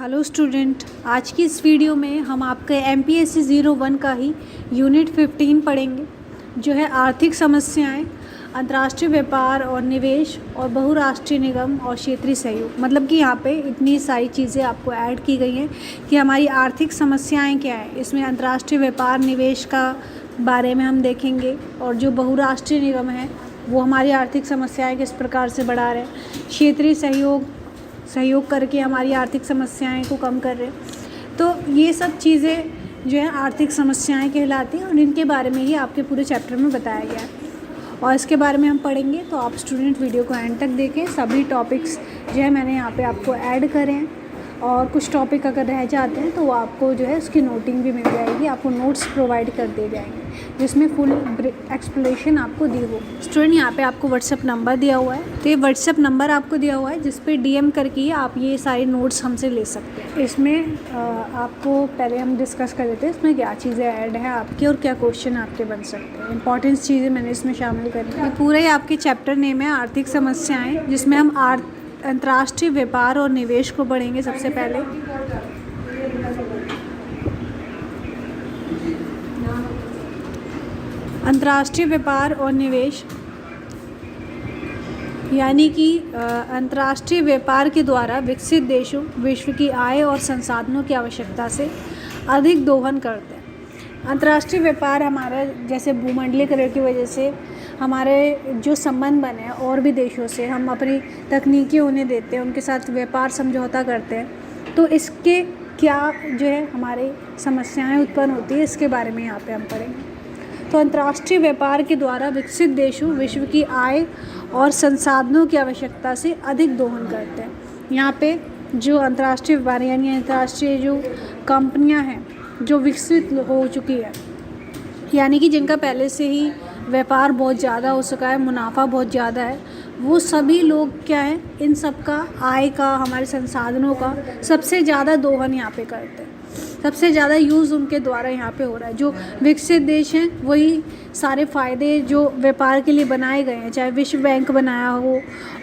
Hello student, आज की इस वीडियो में हम आपके MPSC 01 का ही यूनिट 15 पढ़ेंगे, जो है आर्थिक समस्याएं, अंतर्राष्ट्रीय व्यापार और निवेश और बहुराष्ट्रीय निगम और क्षेत्रीय सहयोग। मतलब कि यहाँ पे इतनी सारी चीज़ें आपको ऐड की गई हैं कि हमारी आर्थिक समस्याएं क्या है। इसमें अंतर्राष्ट्रीय व्यापार निवेश का बारे में हम देखेंगे, और जो बहुराष्ट्रीय निगम है वो हमारी आर्थिक समस्याएँ किस प्रकार से बढ़ा रहे हैं, क्षेत्रीय सहयोग करके हमारी आर्थिक समस्याएं को कम कर रहे हैं। तो ये सब चीज़ें जो है आर्थिक समस्याएं कहलाती हैं, और इनके बारे में ही आपके पूरे चैप्टर में बताया गया है और इसके बारे में हम पढ़ेंगे। तो आप स्टूडेंट वीडियो को एंड तक देखें। सभी टॉपिक्स जो है मैंने यहाँ पे आपको ऐड करे हैं, और कुछ टॉपिक अगर रह जाते हैं तो वो आपको जो है उसकी नोटिंग भी मिल जाएगी। आपको नोट्स प्रोवाइड कर दिए जाएंगे जिसमें फुल एक्सप्लेनेशन आपको दी होगी। स्टूडेंट, यहाँ पे आपको व्हाट्सएप नंबर दिया हुआ है, तो ये व्हाट्सएप नंबर आपको दिया हुआ है जिस पे DM करके आप ये सारे नोट्स हमसे ले सकते हैं। इसमें आपको पहले हम डिस्कस कर लेते हैं इसमें क्या चीज़ें ऐड है आपकी और क्या क्वेश्चन आपके बन सकते हैं। इंपॉर्टेंट चीज़ें मैंने इसमें शामिल करी हैं। पूरा ही आपके चैप्टर नेम है आर्थिक समस्याएँ, जिसमें हम अंतर्राष्ट्रीय व्यापार और निवेश को पढ़ेंगे। सबसे पहले अंतर्राष्ट्रीय व्यापार और निवेश यानी कि अंतर्राष्ट्रीय व्यापार के द्वारा विकसित देशों विश्व की आय और संसाधनों की आवश्यकता से अधिक दोहन करते हैं। अंतर्राष्ट्रीय व्यापार हमारा जैसे भूमंडलीकरण की वजह से हमारे जो संबंध बने हैं और भी देशों से, हम अपनी तकनीकी उन्हें देते हैं, उनके साथ व्यापार समझौता करते हैं, तो इसके क्या जो है हमारी समस्याएं उत्पन्न होती है, इसके बारे में यहाँ पे हम पढ़ेंगे। तो अंतर्राष्ट्रीय व्यापार के द्वारा विकसित देशों विश्व की आय और संसाधनों की आवश्यकता से अधिक दोहन करते हैं। यहाँ पे जो अंतर्राष्ट्रीय व्यापार यानी अंतर्राष्ट्रीय जो कंपनियाँ हैं जो विकसित हो चुकी है, यानी कि जिनका पहले से ही व्यापार बहुत ज़्यादा हो चुका है, मुनाफा बहुत ज़्यादा है, वो सभी लोग क्या है, इन सब का आय का, हमारे संसाधनों का सबसे ज़्यादा दोहन यहाँ पे करते हैं। सबसे ज़्यादा यूज़ उनके द्वारा यहाँ पे हो रहा है। जो विकसित देश हैं वही सारे फ़ायदे जो व्यापार के लिए बनाए गए हैं, चाहे विश्व बैंक बनाया हो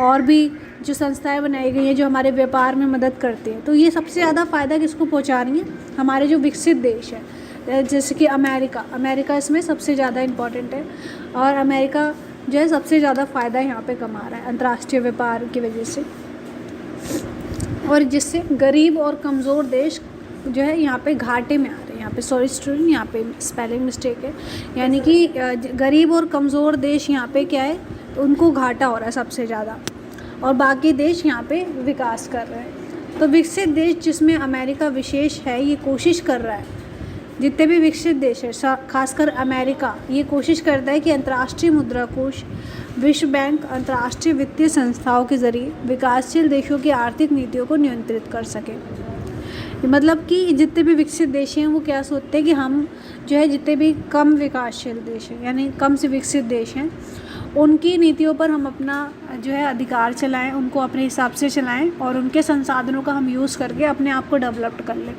और भी जो संस्थाएं बनाई गई हैं जो हमारे व्यापार में मदद करती हैं, तो ये सबसे ज़्यादा फ़ायदा किसको पहुँचा रही हैं, हमारे जो विकसित देश है। जैसे कि अमेरिका इसमें सबसे ज़्यादा इम्पॉर्टेंट है, और अमेरिका जो है सबसे ज़्यादा फ़ायदा यहाँ पे कमा रहा है अंतर्राष्ट्रीय व्यापार की वजह से, और जिससे गरीब और कमज़ोर देश जो है यहाँ पे घाटे में आ रहे हैं। यहाँ पे सॉरी स्टूडेंट, यहाँ पे स्पेलिंग मिस्टेक है, यानी कि गरीब और कमज़ोर देश यहाँ पे क्या है, तो उनको घाटा हो रहा है सबसे ज़्यादा, और बाकी देश यहाँ पे विकास कर रहे हैं। तो विकसित देश जिसमें अमेरिका विशेष है, ये कोशिश कर रहा है, जितने भी विकसित देश है खासकर अमेरिका, ये कोशिश करता है कि अंतर्राष्ट्रीय मुद्रा कोष, विश्व बैंक, अंतर्राष्ट्रीय वित्तीय संस्थाओं के ज़रिए विकासशील देशों की आर्थिक नीतियों को नियंत्रित कर सके। मतलब कि जितने भी विकसित देश हैं वो क्या सोचते हैं कि हम जो है जितने भी कम विकासशील देश हैं यानी कम से विकसित देश हैं, उनकी नीतियों पर हम अपना जो है अधिकार चलाएं, उनको अपने हिसाब से चलाएं, और उनके संसाधनों का हम यूज़ करके अपने आप को डेवलप कर लें।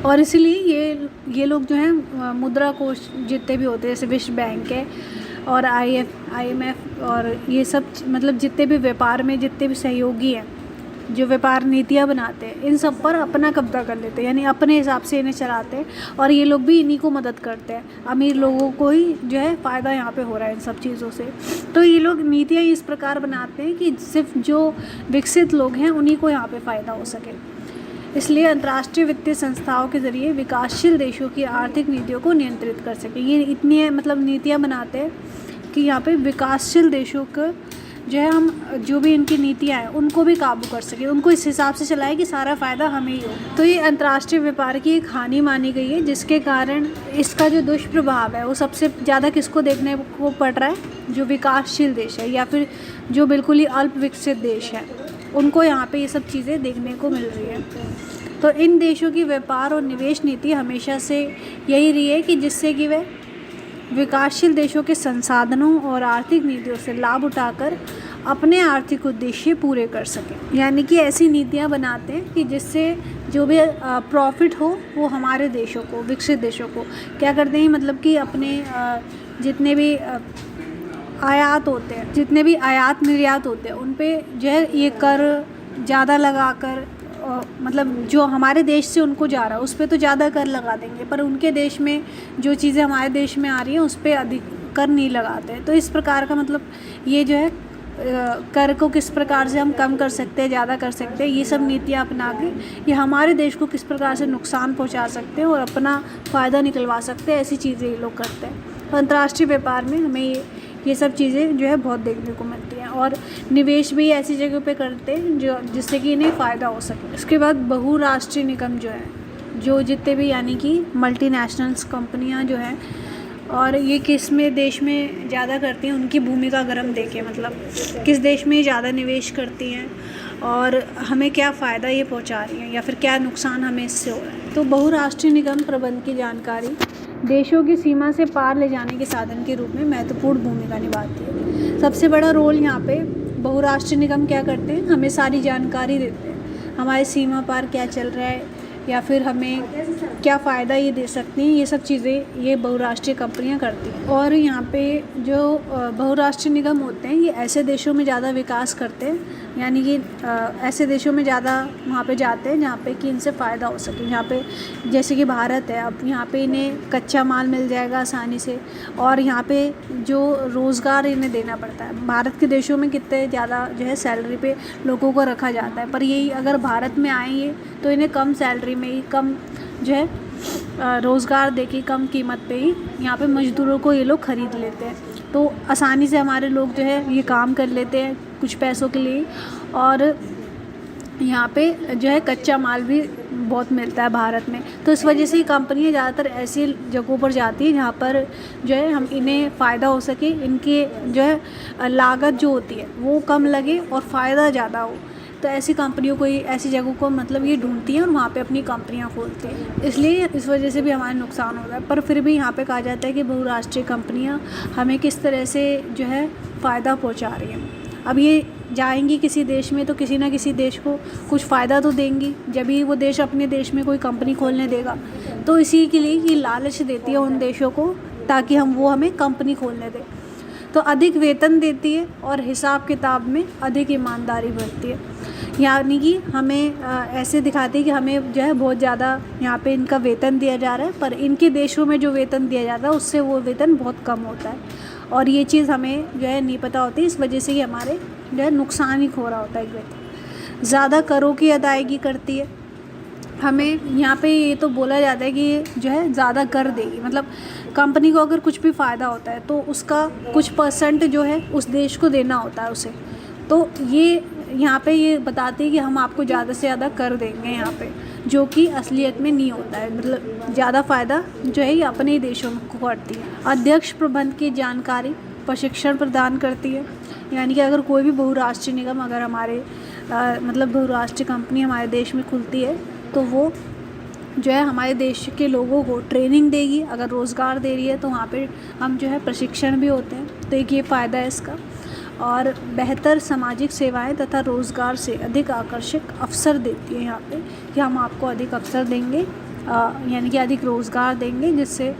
और इसीलिए ये लोग जो हैं मुद्रा कोष जितने भी होते हैं, जैसे विश्व बैंक है और IMF और ये सब, मतलब जितने भी व्यापार में जितने भी सहयोगी हैं जो व्यापार नीतियाँ बनाते हैं, इन सब पर अपना कब्जा कर लेते हैं, यानी अपने हिसाब से इन्हें चलाते हैं, और ये लोग भी इन्हीं को मदद करते हैं। अमीर लोगों को ही जो है फ़ायदा यहाँ पे हो रहा है इन सब चीज़ों से। तो ये लोग नीतियाँ इस प्रकार बनाते हैं कि सिर्फ जो विकसित लोग हैं उन्हीं को यहाँ पे फ़ायदा हो सके। इसलिए अंतर्राष्ट्रीय वित्तीय संस्थाओं के ज़रिए विकासशील देशों की आर्थिक नीतियों को नियंत्रित कर सके। ये इतनी मतलब नीतियाँ बनाते हैं कि यहाँ पे विकासशील देशों को जो है हम जो भी इनकी नीतियाँ हैं उनको भी काबू कर सके, उनको इस हिसाब से चलाए कि सारा फ़ायदा हमें ही हो। तो ये अंतर्राष्ट्रीय व्यापार की एक हानि मानी गई है, जिसके कारण इसका जो दुष्प्रभाव है वो सबसे ज़्यादा किसको देखने को पड़ रहा है, जो विकासशील देश है या फिर जो बिल्कुल ही अल्प विकसित देश है, उनको यहाँ पे ये सब चीज़ें देखने को मिल रही है। तो इन देशों की व्यापार और निवेश नीति हमेशा से यही रही है कि जिससे कि वे विकासशील देशों के संसाधनों और आर्थिक नीतियों से लाभ उठाकर अपने आर्थिक उद्देश्य पूरे कर सकें। यानी कि ऐसी नीतियाँ बनाते हैं कि जिससे जो भी प्रॉफिट हो वो हमारे देशों को, विकसित देशों को क्या करते हैं, मतलब कि अपने जितने भी आयात होते हैं, जितने भी आयात निर्यात होते हैं, उन पे जो है ये कर ज़्यादा लगाकर मतलब जो हमारे देश से उनको जा रहा है उस पे तो ज़्यादा कर लगा देंगे, पर उनके देश में जो चीज़ें हमारे देश में आ रही हैं उस पे अधिक कर नहीं लगाते। तो इस प्रकार का मतलब ये जो है कर को किस प्रकार से हम कम कर सकते हैं, ज़्यादा कर सकते हैं, ये सब नीतियाँ अपना के ये हमारे देश को किस प्रकार से नुकसान पहुंचा सकते हैं और अपना फ़ायदा निकलवा सकते हैं, ऐसी चीज़ें ये लोग करते हैं। तो अंतर्राष्ट्रीय व्यापार में हमें ये सब चीज़ें जो है बहुत देखने को मिलती हैं और निवेश भी ऐसी जगह पे करते हैं जो जिससे कि इन्हें फ़ायदा हो सके। इसके बाद बहुराष्ट्रीय निगम जो है, जो जितने भी यानी कि मल्टीनेशनल्स कंपनियां जो हैं और ये किस में देश में ज़्यादा करती हैं, उनकी भूमिका अगर हम देखें, मतलब किस देश में ज़्यादा निवेश करती हैं और हमें क्या फ़ायदा ये पहुंचा रही हैं या फिर क्या नुकसान हमें इससे हो रहा है। तो बहुराष्ट्रीय निगम प्रबंध की जानकारी देशों की सीमा से पार ले जाने के साधन के रूप में महत्वपूर्ण भूमिका निभाती है। सबसे बड़ा रोल यहाँ पे बहुराष्ट्रीय निगम क्या करते हैं, हमें सारी जानकारी देते हैं, हमारी सीमा पार क्या चल रहा है या फिर हमें क्या फ़ायदा ये दे सकती हैं, ये सब चीज़ें ये बहुराष्ट्रीय कंपनियां करती हैं। और यहाँ पे जो बहुराष्ट्रीय निगम होते हैं ये ऐसे देशों में ज़्यादा विकास करते हैं, यानी कि ऐसे देशों में ज़्यादा वहाँ पे जाते हैं जहाँ पे कि इनसे फ़ायदा हो सके। यहाँ पे जैसे कि भारत है, अब यहाँ पे इन्हें कच्चा माल मिल जाएगा आसानी से और यहाँ पे जो रोज़गार इन्हें देना पड़ता है, भारत के देशों में कितने ज़्यादा जो है सैलरी पे लोगों को रखा जाता है, पर यही अगर भारत में आएंगे तो इन्हें कम सैलरी में ही, कम जो है रोज़गार देके, कम कीमत पे ही यहाँ पे मज़दूरों को ये लोग ख़रीद लेते हैं। तो आसानी से हमारे लोग जो है ये काम कर लेते हैं कुछ पैसों के लिए और यहाँ पे जो है कच्चा माल भी बहुत मिलता है भारत में। तो इस वजह से ये कंपनियाँ ज़्यादातर ऐसी जगहों पर जाती हैं जहाँ पर जो है हम इन्हें फ़ायदा हो सके, इनके जो है लागत जो होती है वो कम लगे और फ़ायदा ज़्यादा हो। तो ऐसी कंपनियों को, ऐसी जगहों को मतलब ये ढूंढती हैं और वहाँ पे अपनी कंपनियाँ खोलती हैं, इसलिए इस वजह से भी हमारा नुकसान होता है। पर फिर भी यहाँ पे कहा जाता है कि बहुराष्ट्रीय कंपनियाँ हमें किस तरह से जो है फ़ायदा पहुँचा रही हैं। अब ये जाएंगी किसी देश में तो किसी ना किसी देश को कुछ फ़ायदा तो देंगी, जब भी वो देश अपने देश में कोई कंपनी खोलने देगा। तो इसी के लिए ये लालच देती है उन देशों को ताकि वो हमें कंपनी खोलने दें। तो अधिक वेतन देती है और हिसाब किताब में अधिक ईमानदारी बरतती है, यानी कि हमें ऐसे दिखाती है कि हमें जो है बहुत ज़्यादा यहाँ पे इनका वेतन दिया जा रहा है, पर इनके देशों में जो वेतन दिया जाता है उससे वो वेतन बहुत कम होता है और ये चीज़ हमें जो है नहीं पता होती। इस वजह से ये हमारे जो है नुकसान ही हो रहा होता है। वेतन ज़्यादा करों की अदायगी करती है, हमें यहाँ पे ये तो बोला जाता है कि जो है ज़्यादा कर देगी, मतलब कंपनी को अगर कुछ भी फ़ायदा होता है तो उसका कुछ परसेंट जो है उस देश को देना होता है उसे। तो ये यहाँ पे ये बताती है कि हम आपको ज़्यादा से ज़्यादा कर देंगे यहाँ पे, जो कि असलियत में नहीं होता है। मतलब ज़्यादा फ़ायदा जो है ये अपने ही देशों को करती है। अध्यक्ष प्रबंध की जानकारी प्रशिक्षण प्रदान करती है, यानी कि अगर कोई भी बहुराष्ट्रीय निगम अगर हमारे मतलब बहुराष्ट्रीय कंपनी हमारे देश में खुलती है तो वो जो है हमारे देश के लोगों को ट्रेनिंग देगी। अगर रोज़गार दे रही है तो वहाँ पे हम जो है प्रशिक्षण भी होते हैं, तो एक ये फ़ायदा है इसका। और बेहतर सामाजिक सेवाएं तथा रोज़गार से अधिक आकर्षक अवसर देती है यहाँ पे कि हम आपको अधिक अवसर देंगे, यानी कि अधिक रोज़गार देंगे, जिससे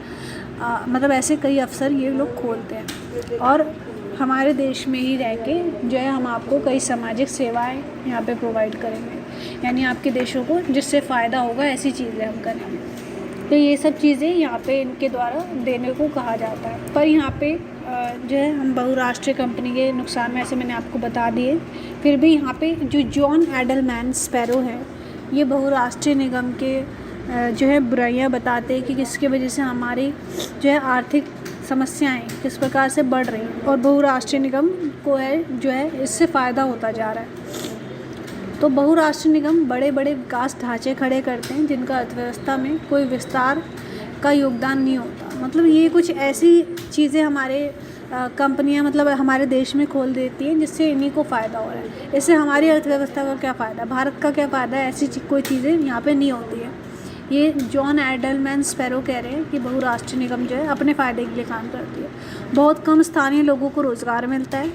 मतलब ऐसे कई अवसर ये लोग खोलते हैं और हमारे देश में ही रह के जो है हम आपको कई सामाजिक सेवाएं यहाँ पे प्रोवाइड करेंगे, यानी आपके देशों को जिससे फ़ायदा होगा ऐसी चीज़ें हम करेंगे। तो ये सब चीज़ें यहाँ पे इनके द्वारा देने को कहा जाता है। पर यहाँ पे जो है हम बहुराष्ट्रीय कंपनी के नुकसान में ऐसे मैंने आपको बता दिए। फिर भी यहाँ पे जो जॉन एडलमैन स्पैरो है ये बहुराष्ट्रीय निगम के जो है बुराइयाँ बताते हैं कि किसकी वजह से हमारी जो है आर्थिक समस्याएं किस प्रकार से बढ़ रही हैं और बहुराष्ट्रीय निगम को है जो है इससे फ़ायदा होता जा रहा है। तो बहुराष्ट्रीय निगम बड़े बड़े विकास ढांचे खड़े करते हैं जिनका अर्थव्यवस्था में कोई विस्तार का योगदान नहीं होता। मतलब ये कुछ ऐसी चीज़ें हमारे कंपनियां मतलब हमारे देश में खोल देती हैं जिससे इन्हीं को फ़ायदा हो रहा है। इससे हमारी अर्थव्यवस्था का क्या फ़ायदा, भारत का क्या फ़ायदा है, ऐसी कोई चीज़ें यहाँ पे नहीं होती है। ये जॉन एडलमैन स्पैरो कह रहे हैं कि बहुराष्ट्रीय निगम जो है अपने फ़ायदे के लिए काम करती है। बहुत कम स्थानीय लोगों को रोज़गार मिलता है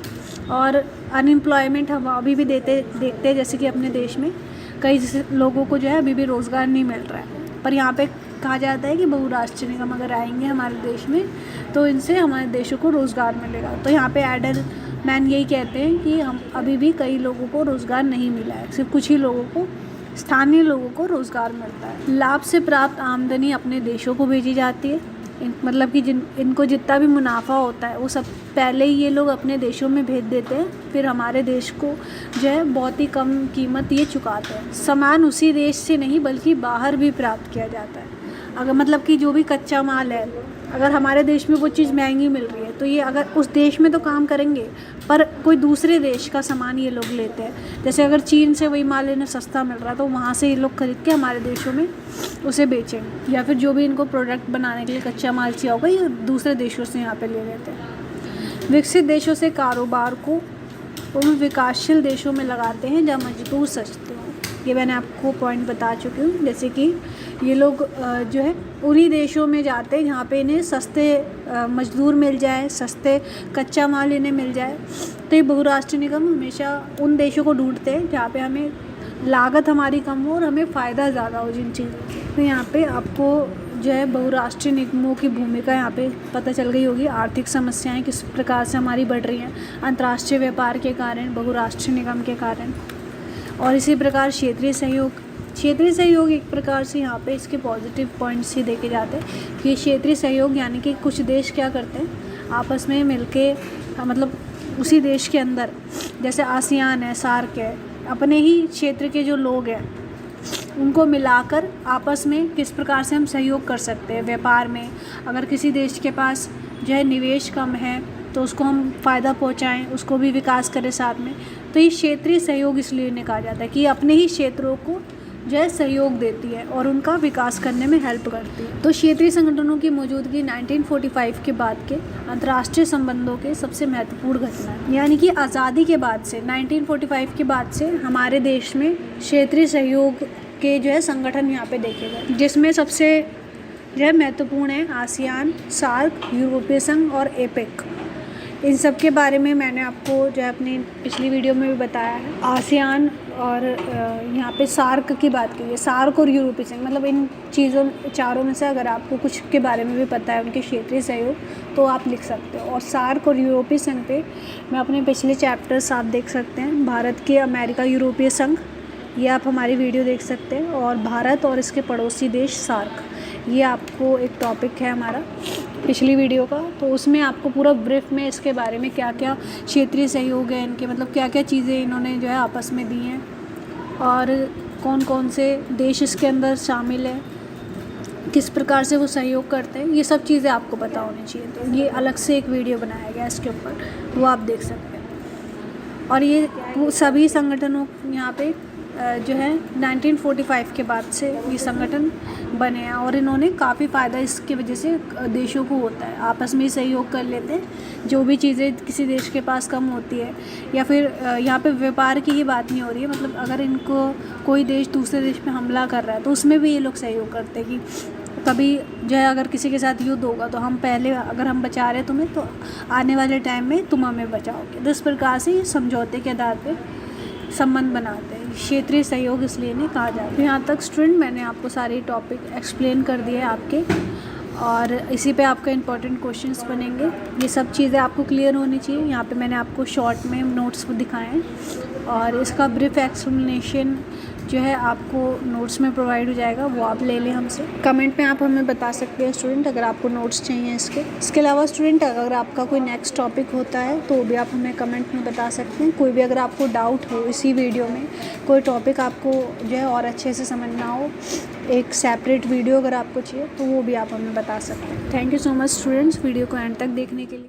और अनएम्प्लॉयमेंट हम अभी भी देखते हैं, जैसे कि अपने देश में कई लोगों को जो है अभी भी रोज़गार नहीं मिल रहा है। पर यहाँ पे कहा जाता है कि बहुराष्ट्रीय निगम अगर आएंगे हमारे देश में तो इनसे हमारे देशों को रोज़गार मिलेगा। तो यहाँ पे एडलमैन यही कहते हैं कि हम अभी भी कई लोगों को रोज़गार नहीं मिला है, सिर्फ कुछ ही लोगों को स्थानीय लोगों को रोज़गार मिलता है। लाभ से प्राप्त आमदनी अपने देशों को भेजी जाती है। मतलब कि इनको जितना भी मुनाफा होता है वो सब पहले ही ये लोग अपने देशों में भेज देते हैं, फिर हमारे देश को जो है बहुत ही कम कीमत ये चुकाते हैं। सामान उसी देश से नहीं बल्कि बाहर भी प्राप्त किया जाता है। अगर मतलब कि जो भी कच्चा माल है, अगर हमारे देश में वो चीज़ महंगी मिल रही है तो ये अगर उस देश में तो काम करेंगे, पर कोई दूसरे देश का सामान ये लोग लेते हैं। जैसे अगर चीन से वही माल इन्हें सस्ता मिल रहा है तो वहाँ से ये लोग खरीद के हमारे देशों में उसे बेचेंगे, या फिर जो भी इनको प्रोडक्ट बनाने के लिए कच्चा माल चाहिए होगा ये दूसरे देशों से यहाँ पे ले लेते हैं। विकसित देशों से कारोबार को उन विकासशील देशों में लगाते हैं जहाँ मजदूर सस्ते हों। ये मैंने आपको पॉइंट बता चुकी हूँ। जैसे कि ये लोग जो है उन्हीं देशों में जाते हैं जहाँ पे इन्हें सस्ते मजदूर मिल जाए, सस्ते कच्चा माल इन्हें मिल जाए। तो ये बहुराष्ट्रीय निगम हमेशा उन देशों को ढूंढते हैं जहाँ पे हमें लागत हमारी कम हो और हमें फ़ायदा ज़्यादा हो जिन चीज़ों की। तो यहाँ पे आपको जो है बहुराष्ट्रीय निगमों की भूमिका यहाँ पे पता चल गई होगी। आर्थिक समस्याएं किस प्रकार से हमारी बढ़ रही हैं अंतर्राष्ट्रीय व्यापार के कारण, बहुराष्ट्रीय निगम के कारण। और इसी प्रकार क्षेत्रीय सहयोग एक प्रकार से यहाँ पे इसके पॉजिटिव पॉइंट्स ही देखे जाते हैं कि क्षेत्रीय सहयोग यानी कि कुछ देश क्या करते हैं आपस में मिलके, मतलब उसी देश के अंदर, जैसे आसियान है, सार्क है, अपने ही क्षेत्र के जो लोग हैं उनको मिलाकर आपस में किस प्रकार से हम सहयोग कर सकते हैं व्यापार में। अगर किसी देश के पास जो है निवेश कम है तो उसको हम फ़ायदा पहुंचाएं, उसको भी विकास करें साथ में। तो ये क्षेत्रीय सहयोग इसलिए इन्हें कहा जाता है कि अपने ही क्षेत्रों को जो है सहयोग देती है और उनका विकास करने में हेल्प करती है। तो क्षेत्रीय संगठनों की मौजूदगी 1945 के बाद के अंतर्राष्ट्रीय संबंधों के सबसे महत्वपूर्ण घटना है। यानी कि आज़ादी के बाद से 1945 के बाद से हमारे देश में क्षेत्रीय सहयोग के जो है संगठन यहाँ पे देखे गए, जिसमें सबसे जो है महत्वपूर्ण है आसियान, सार्क, यूरोपीय संघ और एपेक। इन सब के बारे में मैंने आपको जो है अपनी पिछली वीडियो में भी बताया है। आसियान और यहाँ पे सार्क की बात की है, सार्क और यूरोपीय संघ, मतलब इन चीज़ों चारों में से अगर आपको कुछ के बारे में भी पता है उनके क्षेत्रीय सहयोग तो आप लिख सकते हो। और सार्क और यूरोपीय संघ पे मैं अपने पिछले चैप्टर्स आप देख सकते हैं। भारत के अमेरिका यूरोपीय संघ, ये आप हमारी वीडियो देख सकते हैं। और भारत और इसके पड़ोसी देश सार्क, ये आपको एक टॉपिक है हमारा पिछली वीडियो का, तो उसमें आपको पूरा ब्रीफ में इसके बारे में क्या क्या क्षेत्रीय सहयोग है इनके, मतलब क्या क्या चीज़ें इन्होंने जो है आपस में दी हैं और कौन कौन से देश इसके अंदर शामिल है, किस प्रकार से वो सहयोग करते हैं, ये सब चीज़ें आपको पता होनी चाहिए। तो ये अलग से एक वीडियो बनाया गया इसके ऊपर, वो आप देख सकते हैं। और ये वो सभी संगठनों यहाँ पे जो है 1945 के बाद से ये संगठन बने हैं और इन्होंने काफ़ी फ़ायदा इसकी वजह से देशों को होता है। आपस में ही सहयोग कर लेते हैं, जो भी चीज़ें किसी देश के पास कम होती है या फिर यहाँ पे व्यापार की ही बात नहीं हो रही है, मतलब अगर इनको कोई देश दूसरे देश पे हमला कर रहा है तो उसमें भी ये लोग सहयोग करते हैं कि कभी जो है अगर किसी के साथ युद्ध होगा तो हम पहले अगर हम बचा रहे तुम्हें तो आने वाले टाइम में तुम हमें बचाओगे। तो इस प्रकार से ये समझौते के आधार पर संबंध बनाते हैं। क्षेत्रीय सहयोग इसलिए नहीं कहा जाता। तो यहाँ तक स्टूडेंट मैंने आपको सारे टॉपिक एक्सप्लेन कर दिए आपके, और इसी पे आपका इंपॉर्टेंट क्वेश्चंस बनेंगे। ये सब चीज़ें आपको क्लियर होनी चाहिए। यहाँ पे मैंने आपको शॉर्ट में नोट्स दिखाए हैं और इसका ब्रीफ एक्सप्लेनेशन जो है आपको नोट्स में प्रोवाइड हो जाएगा, वो आप ले लें हमसे। कमेंट में आप हमें बता सकते हैं स्टूडेंट अगर आपको नोट्स चाहिए इसके अलावा स्टूडेंट अगर आपका कोई नेक्स्ट टॉपिक होता है तो भी आप हमें कमेंट में बता सकते हैं। कोई भी अगर आपको डाउट हो इसी वीडियो में, कोई टॉपिक आपको जो है और अच्छे से समझना हो, एक सेपरेट वीडियो अगर आपको चाहिए तो वो भी आप हमें बता सकते हैं। Thank you so much students video को एंड तक देखने के लिए।